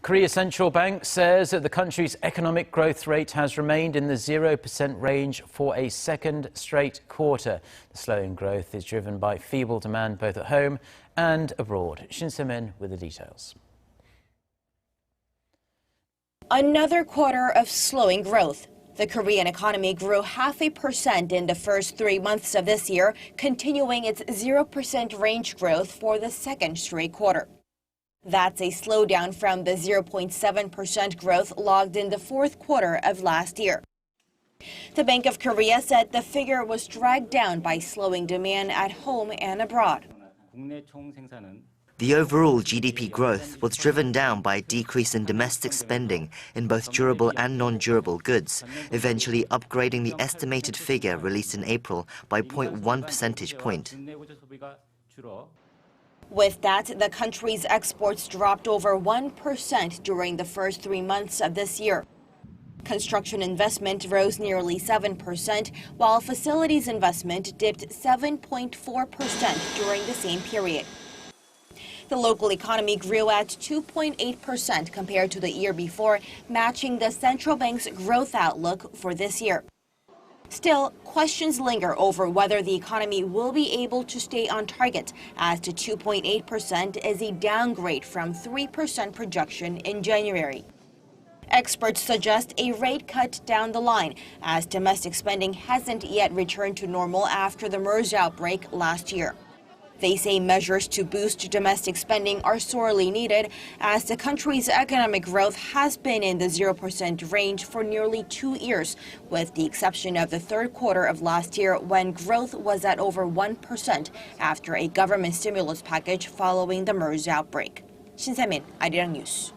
Korea's central bank says that the country's economic growth rate has remained in the 0% range for a second straight quarter. The slowing growth is driven by feeble demand both at home and abroad. Shin Se-min with the details. Another quarter of slowing growth. The Korean economy grew 0.5% in the first 3 months of this year, continuing its 0% range growth for the second straight quarter. That's a slowdown from the 0.7% growth logged in the fourth quarter of last year. The Bank of Korea said the figure was dragged down by slowing demand at home and abroad. The overall GDP growth was driven down by a decrease in domestic spending in both durable and non-durable goods, eventually upgrading the estimated figure released in April by 0.1 percentage point. With that, the country's exports dropped over 1% during the first 3 months of this year. Construction investment rose nearly 7%, while facilities investment dipped 7.4% during the same period. The local economy grew at 2.8% compared to the year before, matching the central bank's growth outlook for this year. Still, questions linger over whether the economy will be able to stay on target, as the 2.8% is a downgrade from 3% projection in January. Experts suggest a rate cut down the line, as domestic spending hasn't yet returned to normal after the MERS outbreak last year. They say measures to boost domestic spending are sorely needed, as the country's economic growth has been in the 0% range for nearly 2 years, with the exception of the third quarter of last year when growth was at over 1% after a government stimulus package following the MERS outbreak. Shin Se-min, Arirang News.